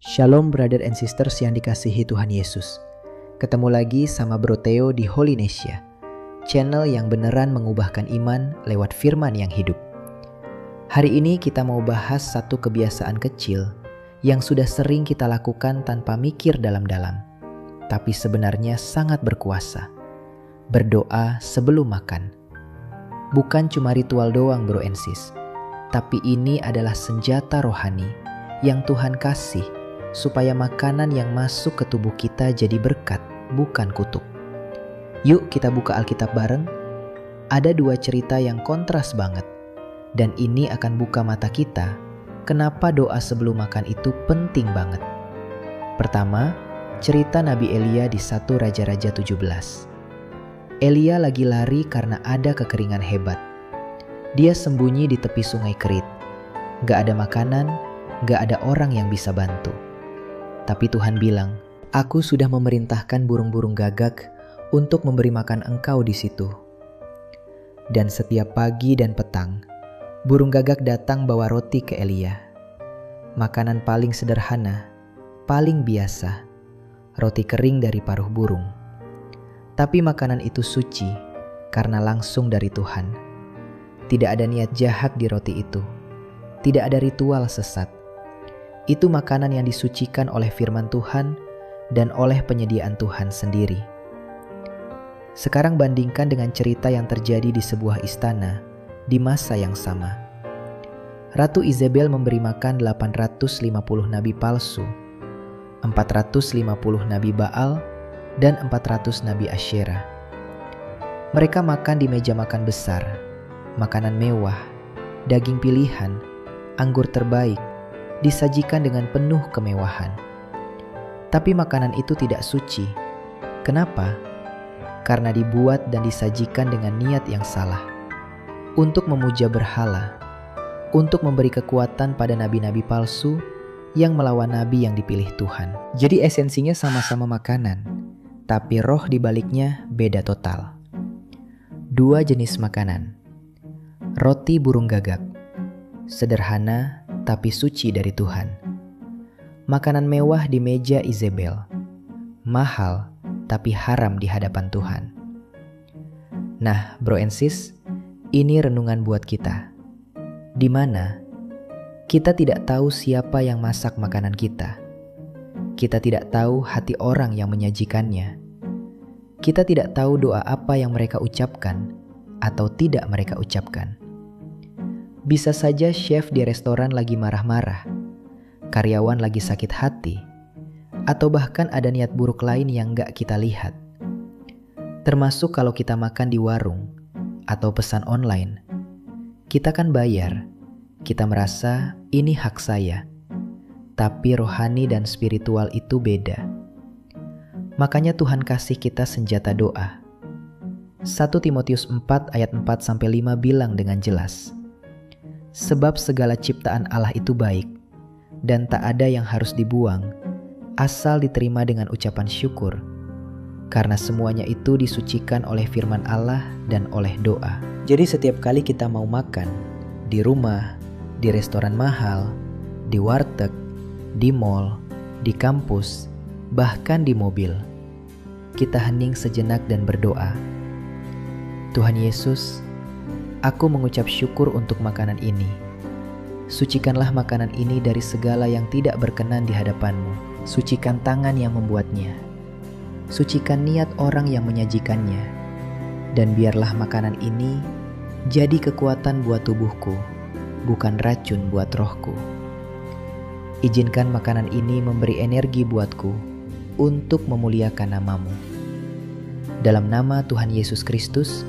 Shalom brother and sisters yang dikasihi Tuhan Yesus. Ketemu lagi sama Bro Theo di Holynesia, channel yang beneran mengubahkan iman lewat firman yang hidup. Hari ini kita mau bahas satu kebiasaan kecil yang sudah sering kita lakukan tanpa mikir dalam-dalam, tapi sebenarnya sangat berkuasa. Berdoa sebelum makan. Bukan cuma ritual doang bro and sis, tapi ini adalah senjata rohani yang Tuhan kasih supaya makanan yang masuk ke tubuh kita jadi berkat, bukan kutuk. Yuk kita buka Alkitab bareng. Ada dua cerita yang kontras banget, dan ini akan buka mata kita kenapa doa sebelum makan itu penting banget. Pertama, cerita Nabi Elia di 1 Raja-Raja 17. Elia lagi lari karena ada kekeringan hebat. Dia sembunyi di tepi sungai Kerit. Gak ada makanan, gak ada orang yang bisa bantu. Tapi Tuhan bilang, "Aku sudah memerintahkan burung-burung gagak untuk memberi makan engkau di situ." Dan setiap pagi dan petang, burung gagak datang bawa roti ke Elia. Makanan paling sederhana, paling biasa, roti kering dari paruh burung. Tapi makanan itu suci karena langsung dari Tuhan. Tidak ada niat jahat di roti itu. Tidak ada ritual sesat. Itu makanan yang disucikan oleh firman Tuhan dan oleh penyediaan Tuhan sendiri. Sekarang bandingkan dengan cerita yang terjadi di sebuah istana di masa yang sama. Ratu Izebel memberi makan 850 nabi palsu, 450 nabi Baal, dan 400 nabi Asyera. Mereka makan di meja makan besar, makanan mewah, daging pilihan, anggur terbaik, disajikan dengan penuh kemewahan. Tapi makanan itu tidak suci. Kenapa? Karena dibuat dan disajikan dengan niat yang salah. Untuk memuja berhala, untuk memberi kekuatan pada nabi-nabi palsu yang melawan nabi yang dipilih Tuhan. Jadi esensinya sama-sama makanan, tapi roh di baliknya beda total. Dua jenis makanan. Roti burung gagak. Sederhana tapi suci dari Tuhan. Makanan mewah di meja Izebel. Mahal tapi haram di hadapan Tuhan. Nah, bro and sis, ini renungan buat kita. Di mana kita tidak tahu siapa yang masak makanan kita. Kita tidak tahu hati orang yang menyajikannya. Kita tidak tahu doa apa yang mereka ucapkan atau tidak mereka ucapkan. Bisa saja chef di restoran lagi marah-marah, karyawan lagi sakit hati, atau bahkan ada niat buruk lain yang gak kita lihat. Termasuk kalau kita makan di warung atau pesan online. Kita kan bayar, kita merasa ini hak saya. Tapi rohani dan spiritual itu beda. Makanya Tuhan kasih kita senjata doa. 1 Timotius 4 ayat 4-5 bilang dengan jelas, "Sebab segala ciptaan Allah itu baik, dan tak ada yang harus dibuang, asal diterima dengan ucapan syukur, karena semuanya itu disucikan oleh firman Allah dan oleh doa." Jadi setiap kali kita mau makan, di rumah, di restoran mahal, di warteg, di mall, di kampus, bahkan di mobil, kita hening sejenak dan berdoa, "Tuhan Yesus, aku mengucap syukur untuk makanan ini. Sucikanlah makanan ini dari segala yang tidak berkenan di hadapan-Mu. Sucikan tangan yang membuatnya. Sucikan niat orang yang menyajikannya. Dan biarlah makanan ini jadi kekuatan buat tubuhku, bukan racun buat rohku. Izinkan makanan ini memberi energi buatku untuk memuliakan nama-Mu. Dalam nama Tuhan Yesus Kristus,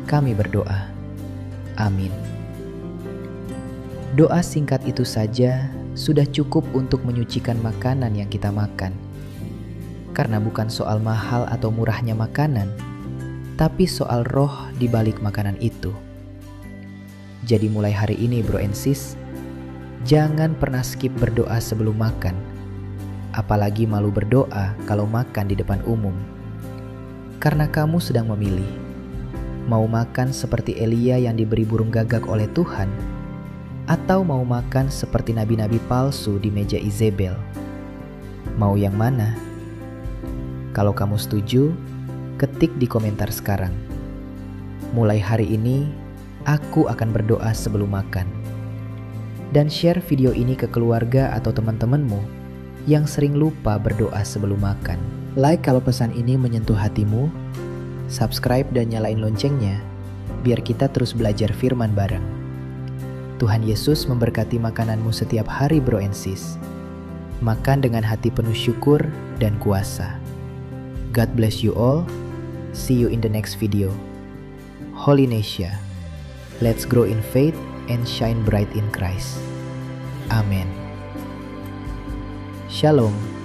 kami berdoa. Amin." Doa singkat itu saja sudah cukup untuk menyucikan makanan yang kita makan. Karena bukan soal mahal atau murahnya makanan, tapi soal roh di balik makanan itu. Jadi mulai hari ini bro and sis, jangan pernah skip berdoa sebelum makan. Apalagi malu berdoa kalau makan di depan umum. Karena kamu sedang memilih, mau makan seperti Elia yang diberi burung gagak oleh Tuhan, atau mau makan seperti nabi-nabi palsu di meja Izebel. Mau yang mana? Kalau kamu setuju, ketik di komentar sekarang. Mulai hari ini, aku akan berdoa sebelum makan. Dan share video ini ke keluarga atau teman-temanmu yang sering lupa berdoa sebelum makan. Like kalau pesan ini menyentuh hatimu, subscribe dan nyalain loncengnya, biar kita terus belajar firman bareng. Tuhan Yesus memberkati makananmu setiap hari bro and sis. Makan dengan hati penuh syukur dan kuasa. God bless you all. See you in the next video. Holy Nasia, let's grow in faith and shine bright in Christ. Amen. Shalom.